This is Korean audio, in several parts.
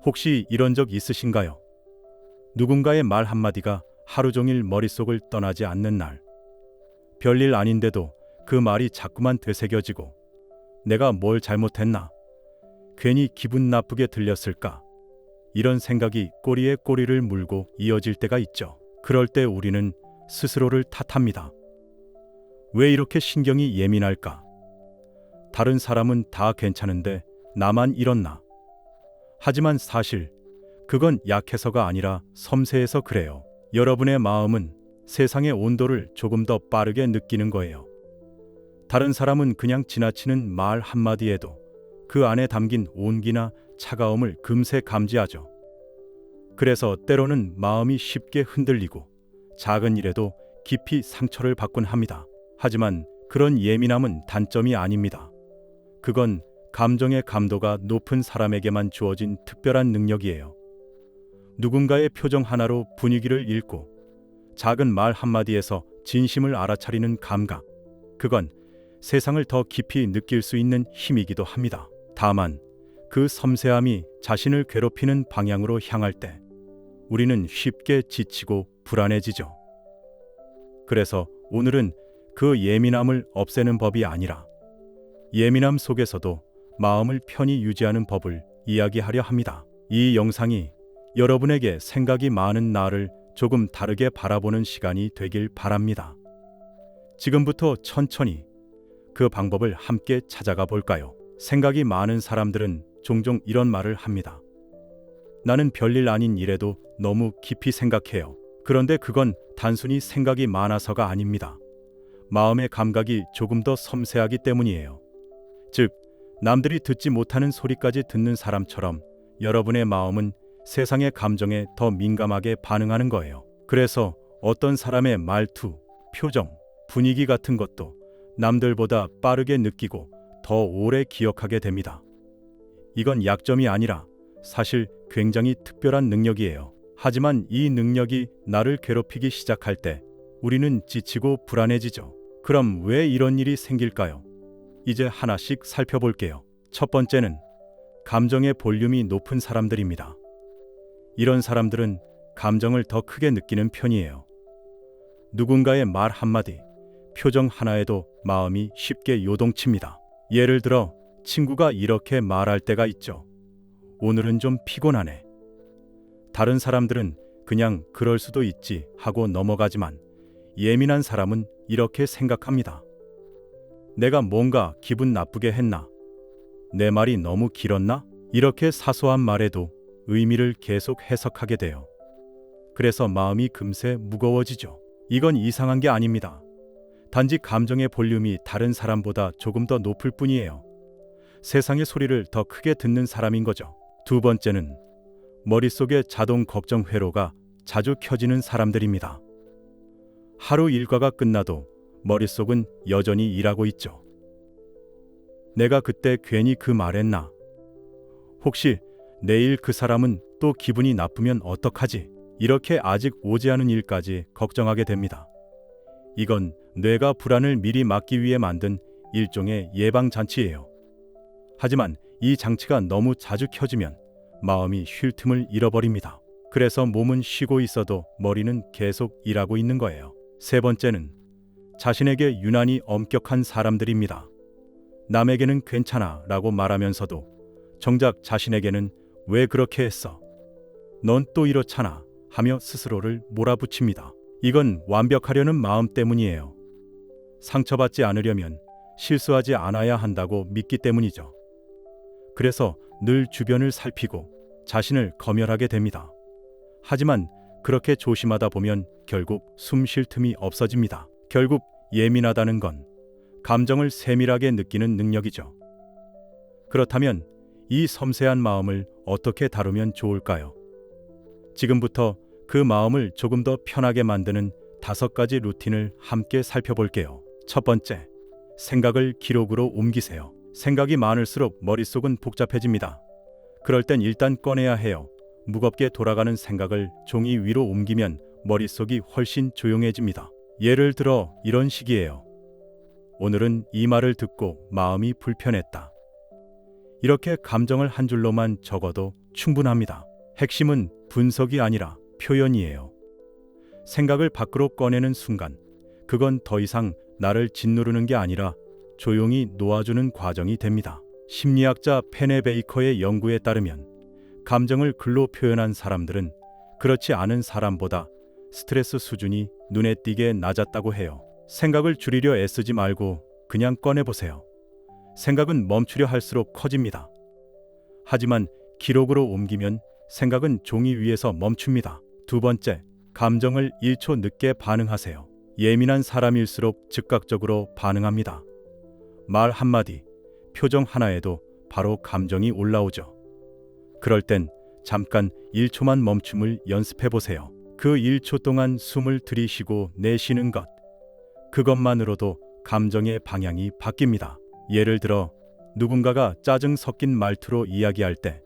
혹시 이런 적 있으신가요? 누군가의 말 한마디가 하루 종일 머릿속을 떠나지 않는 날. 별일 아닌데도 그 말이 자꾸만 되새겨지고 내가 뭘 잘못했나? 괜히 기분 나쁘게 들렸을까? 이런 생각이 꼬리에 꼬리를 물고 이어질 때가 있죠. 그럴 때 우리는 스스로를 탓합니다. 왜 이렇게 신경이 예민할까? 다른 사람은 다 괜찮은데 나만 이렇나? 하지만 사실 그건 약해서가 아니라 섬세해서 그래요. 여러분의 마음은 세상의 온도를 조금 더 빠르게 느끼는 거예요. 다른 사람은 그냥 지나치는 말 한마디에도 그 안에 담긴 온기나 차가움을 금세 감지하죠. 그래서 때로는 마음이 쉽게 흔들리고 작은 일에도 깊이 상처를 받곤 합니다. 하지만 그런 예민함은 단점이 아닙니다. 그건 감정의 감도가 높은 사람에게만 주어진 특별한 능력이에요. 누군가의 표정 하나로 분위기를 읽고 작은 말 한마디에서 진심을 알아차리는 감각. 그건 세상을 더 깊이 느낄 수 있는 힘이기도 합니다. 다만 그 섬세함이 자신을 괴롭히는 방향으로 향할 때 우리는 쉽게 지치고 불안해지죠. 그래서 오늘은 그 예민함을 없애는 법이 아니라 예민함 속에서도 마음을 편히 유지하는 법을 이야기하려 합니다. 이 영상이 여러분에게 생각이 많은 나를 조금 다르게 바라보는 시간이 되길 바랍니다. 지금부터 천천히 그 방법을 함께 찾아가 볼까요? 생각이 많은 사람들은 종종 이런 말을 합니다. 나는 별일 아닌 일에도 너무 깊이 생각해요. 그런데 그건 단순히 생각이 많아서가 아닙니다. 마음의 감각이 조금 더 섬세하기 때문이에요. 즉, 남들이 듣지 못하는 소리까지 듣는 사람처럼 여러분의 마음은 세상의 감정에 더 민감하게 반응하는 거예요. 그래서 어떤 사람의 말투, 표정, 분위기 같은 것도 남들보다 빠르게 느끼고 더 오래 기억하게 됩니다. 이건 약점이 아니라 사실 굉장히 특별한 능력이에요. 하지만 이 능력이 나를 괴롭히기 시작할 때 우리는 지치고 불안해지죠. 그럼 왜 이런 일이 생길까요? 이제 하나씩 살펴볼게요. 첫 번째는 감정의 볼륨이 높은 사람들입니다. 이런 사람들은 감정을 더 크게 느끼는 편이에요. 누군가의 말 한마디, 표정 하나에도 마음이 쉽게 요동칩니다. 예를 들어 친구가 이렇게 말할 때가 있죠. 오늘은 좀 피곤하네. 다른 사람들은 그냥 그럴 수도 있지 하고 넘어가지만 예민한 사람은 이렇게 생각합니다. 내가 뭔가 기분 나쁘게 했나? 내 말이 너무 길었나? 이렇게 사소한 말에도 의미를 계속 해석하게 돼요. 그래서 마음이 금세 무거워지죠. 이건 이상한 게 아닙니다. 단지 감정의 볼륨이 다른 사람보다 조금 더 높을 뿐이에요. 세상의 소리를 더 크게 듣는 사람인 거죠. 두 번째는 머릿속에 자동 걱정 회로가 자주 켜지는 사람들입니다. 하루 일과가 끝나도 머릿속은 여전히 일하고 있죠. 내가 그때 괜히 그 말했나? 혹시 내일 그 사람은 또 기분이 나쁘면 어떡하지? 이렇게 아직 오지 않은 일까지 걱정하게 됩니다. 이건 뇌가 불안을 미리 막기 위해 만든 일종의 예방장치예요. 하지만 이 장치가 너무 자주 켜지면 마음이 쉴 틈을 잃어버립니다. 그래서 몸은 쉬고 있어도 머리는 계속 일하고 있는 거예요. 세 번째는 자신에게 유난히 엄격한 사람들입니다. 남에게는 괜찮아 라고 말하면서도 정작 자신에게는 왜 그렇게 했어? 넌 또 이렇잖아 하며 스스로를 몰아붙입니다. 이건 완벽하려는 마음 때문이에요. 상처받지 않으려면 실수하지 않아야 한다고 믿기 때문이죠. 그래서 늘 주변을 살피고 자신을 검열하게 됩니다. 하지만 그렇게 조심하다 보면 결국 숨 쉴 틈이 없어집니다. 결국 예민하다는 건 감정을 세밀하게 느끼는 능력이죠. 그렇다면 이 섬세한 마음을 어떻게 다루면 좋을까요? 지금부터 그 마음을 조금 더 편하게 만드는 5가지 루틴을 함께 살펴볼게요. 첫 번째, 생각을 기록으로 옮기세요. 생각이 많을수록 머릿속은 복잡해집니다. 그럴 땐 일단 꺼내야 해요. 무겁게 돌아가는 생각을 종이 위로 옮기면 머릿속이 훨씬 조용해집니다. 예를 들어 이런 식이에요. 오늘은 이 말을 듣고 마음이 불편했다. 이렇게 감정을 한 줄로만 적어도 충분합니다. 핵심은 분석이 아니라 표현이에요. 생각을 밖으로 꺼내는 순간, 그건 더 이상 나를 짓누르는 게 아니라 조용히 놓아주는 과정이 됩니다. 심리학자 페네 베이커의 연구에 따르면 감정을 글로 표현한 사람들은 그렇지 않은 사람보다 스트레스 수준이 눈에 띄게 낮았다고 해요. 생각을 줄이려 애쓰지 말고 그냥 꺼내보세요. 생각은 멈추려 할수록 커집니다. 하지만 기록으로 옮기면 생각은 종이 위에서 멈춥니다. 두 번째, 감정을 1초 늦게 반응하세요. 예민한 사람일수록 즉각적으로 반응합니다. 말 한마디, 표정 하나에도 바로 감정이 올라오죠. 그럴 땐 잠깐 1초만 멈춤을 연습해 보세요. 그 1초 동안 숨을 들이쉬고 내쉬는 것. 그것만으로도 감정의 방향이 바뀝니다. 예를 들어 누군가가 짜증 섞인 말투로 이야기할 때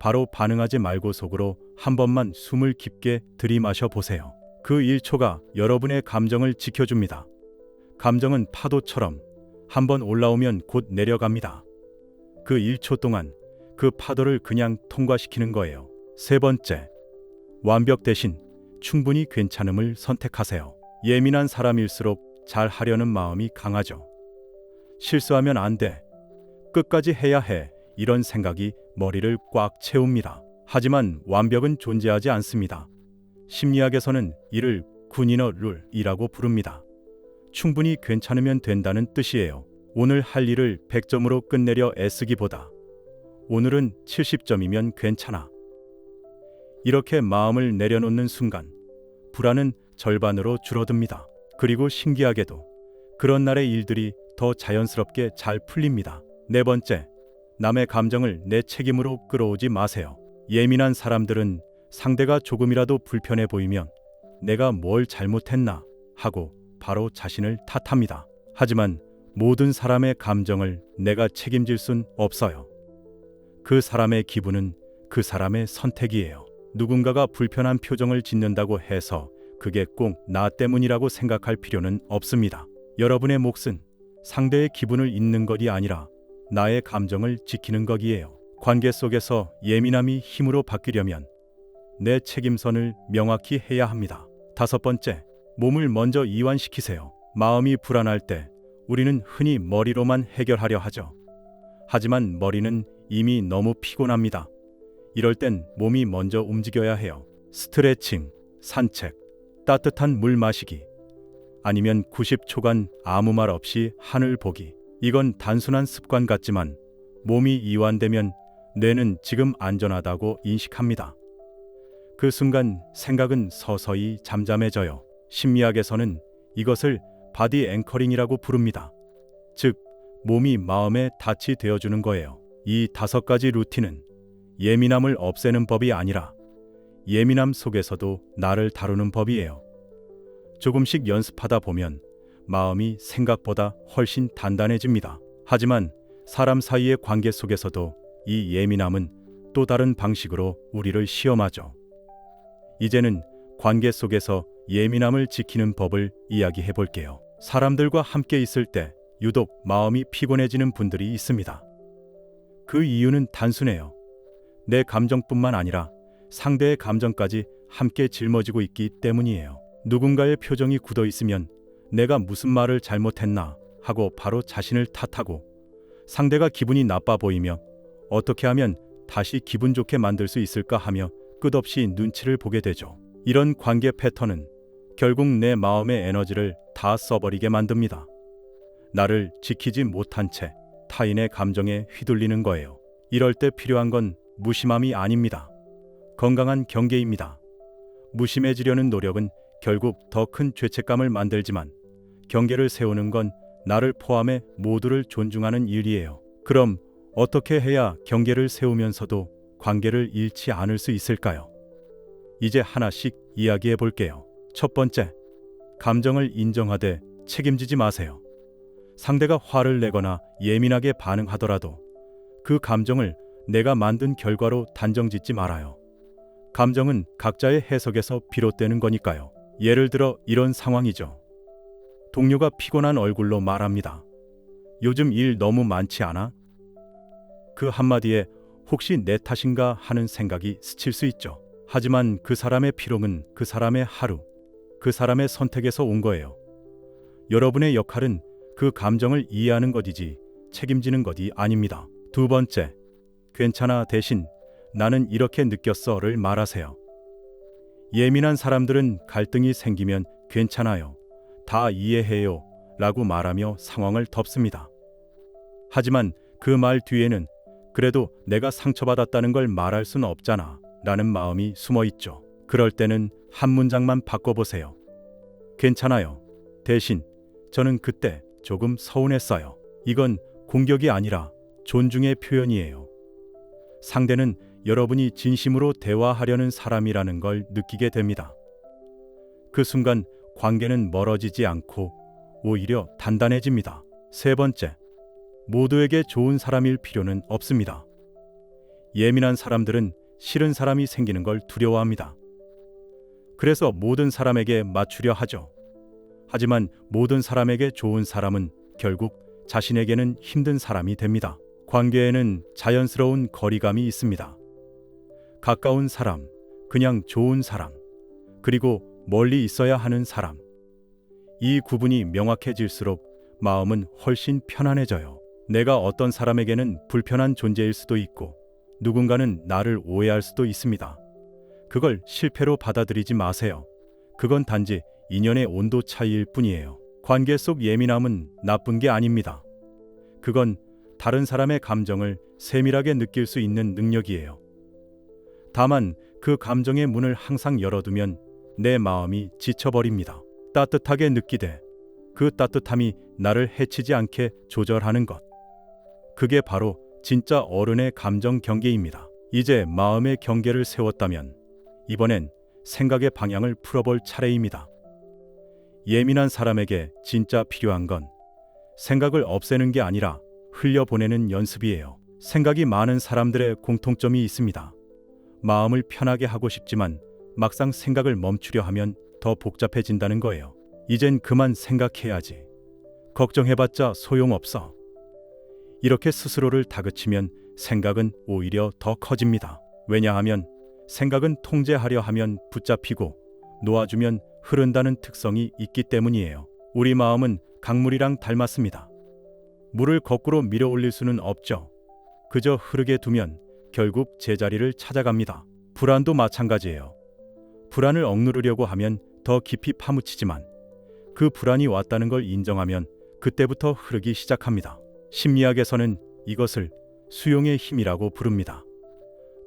바로 반응하지 말고 속으로 한 번만 숨을 깊게 들이마셔 보세요. 그 1초가 여러분의 감정을 지켜줍니다. 감정은 파도처럼 한번 올라오면 곧 내려갑니다. 그 1초 동안 그 파도를 그냥 통과시키는 거예요. 세 번째, 완벽 대신 충분히 괜찮음을 선택하세요. 예민한 사람일수록 잘 하려는 마음이 강하죠. 실수하면 안 돼. 끝까지 해야 해. 이런 생각이 머리를 꽉 채웁니다. 하지만 완벽은 존재하지 않습니다. 심리학에서는 이를 굿이너 룰이라고 부릅니다. 충분히 괜찮으면 된다는 뜻이에요. 오늘 할 일을 100점으로 끝내려 애쓰기보다 오늘은 70점이면 괜찮아. 이렇게 마음을 내려놓는 순간 불안은 절반으로 줄어듭니다. 그리고 신기하게도 그런 날의 일들이 더 자연스럽게 잘 풀립니다. 네 번째, 남의 감정을 내 책임으로 끌어오지 마세요. 예민한 사람들은 상대가 조금이라도 불편해 보이면 내가 뭘 잘못했나 하고 바로 자신을 탓합니다. 하지만 모든 사람의 감정을 내가 책임질 순 없어요. 그 사람의 기분은 그 사람의 선택이에요. 누군가가 불편한 표정을 짓는다고 해서 그게 꼭 나 때문이라고 생각할 필요는 없습니다. 여러분의 몫은 상대의 기분을 잊는 것이 아니라 나의 감정을 지키는 것이에요. 관계 속에서 예민함이 힘으로 바뀌려면 내 책임선을 명확히 해야 합니다. 다섯 번째, 몸을 먼저 이완시키세요. 마음이 불안할 때 우리는 흔히 머리로만 해결하려 하죠. 하지만 머리는 이미 너무 피곤합니다. 이럴 땐 몸이 먼저 움직여야 해요. 스트레칭, 산책, 따뜻한 물 마시기, 아니면 90초간 아무 말 없이 하늘 보기. 이건 단순한 습관 같지만 몸이 이완되면 뇌는 지금 안전하다고 인식합니다. 그 순간 생각은 서서히 잠잠해져요. 심리학에서는 이것을 바디 앵커링이라고 부릅니다. 즉, 몸이 마음의 닻이 되어주는 거예요. 이 5가지 루틴은 예민함을 없애는 법이 아니라 예민함 속에서도 나를 다루는 법이에요. 조금씩 연습하다 보면 마음이 생각보다 훨씬 단단해집니다. 하지만 사람 사이의 관계 속에서도 이 예민함은 또 다른 방식으로 우리를 시험하죠. 이제는 관계 속에서 예민함을 지키는 법을 이야기해 볼게요. 사람들과 함께 있을 때 유독 마음이 피곤해지는 분들이 있습니다. 그 이유는 단순해요. 내 감정뿐만 아니라 상대의 감정까지 함께 짊어지고 있기 때문이에요. 누군가의 표정이 굳어 있으면 내가 무슨 말을 잘못했나 하고 바로 자신을 탓하고, 상대가 기분이 나빠 보이며 어떻게 하면 다시 기분 좋게 만들 수 있을까 하며 끝없이 눈치를 보게 되죠. 이런 관계 패턴은 결국 내 마음의 에너지를 다 써버리게 만듭니다. 나를 지키지 못한 채 타인의 감정에 휘둘리는 거예요. 이럴 때 필요한 건 무심함이 아닙니다. 건강한 경계입니다. 무심해지려는 노력은 결국 더 큰 죄책감을 만들지만, 경계를 세우는 건 나를 포함해 모두를 존중하는 일이에요. 그럼 어떻게 해야 경계를 세우면서도 관계를 잃지 않을 수 있을까요? 이제 하나씩 이야기해 볼게요. 첫 번째, 감정을 인정하되 책임지지 마세요. 상대가 화를 내거나 예민하게 반응하더라도 그 감정을 내가 만든 결과로 단정짓지 말아요. 감정은 각자의 해석에서 비롯되는 거니까요. 예를 들어 이런 상황이죠. 동료가 피곤한 얼굴로 말합니다. 요즘 일 너무 많지 않아? 그 한마디에 혹시 내 탓인가 하는 생각이 스칠 수 있죠. 하지만 그 사람의 피롱은 그 사람의 하루, 그 사람의 선택에서 온 거예요. 여러분의 역할은 그 감정을 이해하는 것이지 책임지는 것이 아닙니다. 두 번째, 괜찮아 대신 나는 이렇게 느꼈어를 말하세요. 예민한 사람들은 갈등이 생기면 괜찮아요, 다 이해해요 라고 말하며 상황을 덮습니다. 하지만 그 말 뒤에는 그래도 내가 상처받았다는 걸 말할 수는 없잖아 라는 마음이 숨어 있죠. 그럴 때는 한 문장만 바꿔보세요. 괜찮아요. 대신 저는 그때 조금 서운했어요. 이건 공격이 아니라 존중의 표현이에요. 상대는 여러분이 진심으로 대화하려는 사람이라는 걸 느끼게 됩니다. 그 순간 관계는 멀어지지 않고 오히려 단단해집니다. 세 번째, 모두에게 좋은 사람일 필요는 없습니다. 예민한 사람들은 싫은 사람이 생기는 걸 두려워합니다. 그래서 모든 사람에게 맞추려 하죠. 하지만 모든 사람에게 좋은 사람은 결국 자신에게는 힘든 사람이 됩니다. 관계에는 자연스러운 거리감이 있습니다. 가까운 사람, 그냥 좋은 사람, 그리고 멀리 있어야 하는 사람. 이 구분이 명확해질수록 마음은 훨씬 편안해져요. 내가 어떤 사람에게는 불편한 존재일 수도 있고 누군가는 나를 오해할 수도 있습니다. 그걸 실패로 받아들이지 마세요. 그건 단지 인연의 온도 차이일 뿐이에요. 관계 속 예민함은 나쁜 게 아닙니다. 그건 다른 사람의 감정을 세밀하게 느낄 수 있는 능력이에요. 다만 그 감정의 문을 항상 열어두면 내 마음이 지쳐버립니다. 따뜻하게 느끼되 그 따뜻함이 나를 해치지 않게 조절하는 것. 그게 바로 진짜 어른의 감정 경계입니다. 이제 마음의 경계를 세웠다면 이번엔 생각의 방향을 풀어볼 차례입니다. 예민한 사람에게 진짜 필요한 건 생각을 없애는 게 아니라 흘려보내는 연습이에요. 생각이 많은 사람들의 공통점이 있습니다. 마음을 편하게 하고 싶지만 막상 생각을 멈추려 하면 더 복잡해진다는 거예요. 이젠 그만 생각해야지. 걱정해봤자 소용없어. 이렇게 스스로를 다그치면 생각은 오히려 더 커집니다. 왜냐하면 생각은 통제하려 하면 붙잡히고 놓아주면 흐른다는 특성이 있기 때문이에요. 우리 마음은 강물이랑 닮았습니다. 물을 거꾸로 밀어 올릴 수는 없죠. 그저 흐르게 두면 결국 제자리를 찾아갑니다. 불안도 마찬가지예요. 불안을 억누르려고 하면 더 깊이 파묻히지만 그 불안이 왔다는 걸 인정하면 그때부터 흐르기 시작합니다. 심리학에서는 이것을 수용의 힘이라고 부릅니다.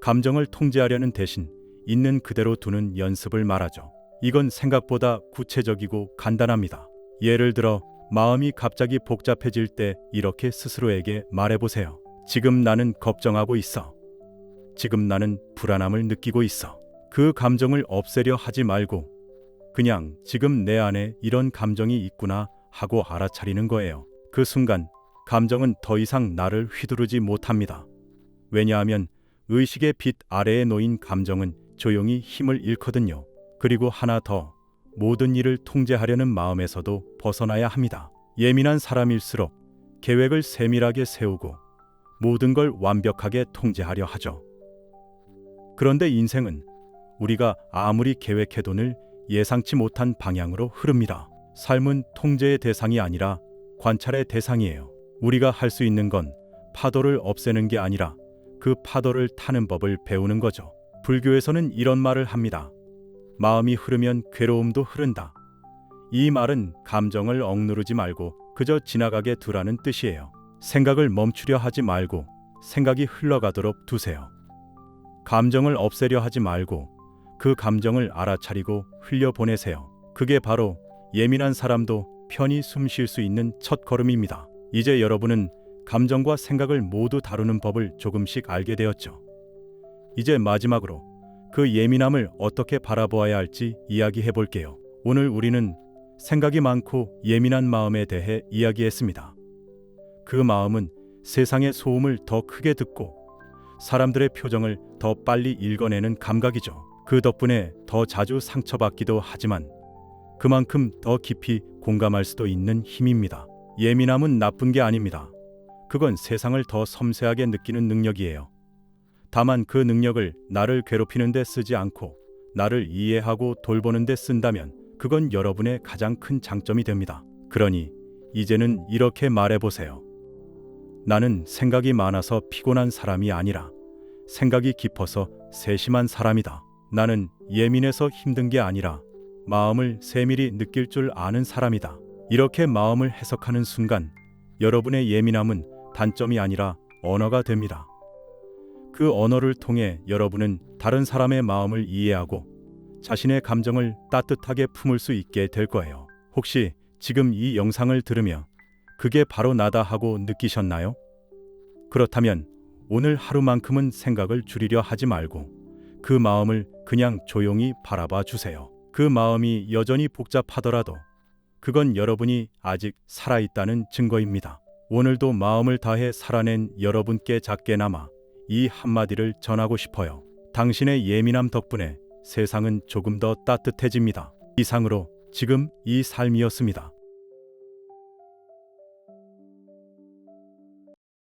감정을 통제하려는 대신 있는 그대로 두는 연습을 말하죠. 이건 생각보다 구체적이고 간단합니다. 예를 들어 마음이 갑자기 복잡해질 때 이렇게 스스로에게 말해보세요. 지금 나는 걱정하고 있어. 지금 나는 불안함을 느끼고 있어. 그 감정을 없애려 하지 말고 그냥 지금 내 안에 이런 감정이 있구나 하고 알아차리는 거예요. 그 순간 감정은 더 이상 나를 휘두르지 못합니다. 왜냐하면 의식의 빛 아래에 놓인 감정은 조용히 힘을 잃거든요. 그리고 하나 더, 모든 일을 통제하려는 마음에서도 벗어나야 합니다. 예민한 사람일수록 계획을 세밀하게 세우고 모든 걸 완벽하게 통제하려 하죠. 그런데 인생은 우리가 아무리 계획해도 늘 예상치 못한 방향으로 흐릅니다. 삶은 통제의 대상이 아니라 관찰의 대상이에요. 우리가 할 수 있는 건 파도를 없애는 게 아니라 그 파도를 타는 법을 배우는 거죠. 불교에서는 이런 말을 합니다. 마음이 흐르면 괴로움도 흐른다. 이 말은 감정을 억누르지 말고 그저 지나가게 두라는 뜻이에요. 생각을 멈추려 하지 말고 생각이 흘러가도록 두세요. 감정을 없애려 하지 말고 그 감정을 알아차리고 흘려보내세요. 그게 바로 예민한 사람도 편히 숨 쉴 수 있는 첫 걸음입니다. 이제 여러분은 감정과 생각을 모두 다루는 법을 조금씩 알게 되었죠. 이제 마지막으로 그 예민함을 어떻게 바라보아야 할지 이야기해 볼게요. 오늘 우리는 생각이 많고 예민한 마음에 대해 이야기했습니다. 그 마음은 세상의 소음을 더 크게 듣고 사람들의 표정을 더 빨리 읽어내는 감각이죠. 그 덕분에 더 자주 상처받기도 하지만 그만큼 더 깊이 공감할 수도 있는 힘입니다. 예민함은 나쁜 게 아닙니다. 그건 세상을 더 섬세하게 느끼는 능력이에요. 다만 그 능력을 나를 괴롭히는 데 쓰지 않고 나를 이해하고 돌보는 데 쓴다면 그건 여러분의 가장 큰 장점이 됩니다. 그러니 이제는 이렇게 말해보세요. 나는 생각이 많아서 피곤한 사람이 아니라 생각이 깊어서 세심한 사람이다. 나는 예민해서 힘든 게 아니라 마음을 세밀히 느낄 줄 아는 사람이다. 이렇게 마음을 해석하는 순간 여러분의 예민함은 단점이 아니라 언어가 됩니다. 그 언어를 통해 여러분은 다른 사람의 마음을 이해하고 자신의 감정을 따뜻하게 품을 수 있게 될 거예요. 혹시 지금 이 영상을 들으며 그게 바로 나다 하고 느끼셨나요? 그렇다면 오늘 하루만큼은 생각을 줄이려 하지 말고 그 마음을 그냥 조용히 바라봐 주세요. 그 마음이 여전히 복잡하더라도 그건 여러분이 아직 살아있다는 증거입니다. 오늘도 마음을 다해 살아낸 여러분께 작게나마 이 한마디를 전하고 싶어요. 당신의 예민함 덕분에 세상은 조금 더 따뜻해집니다. 이상으로 지금 이 삶이었습니다.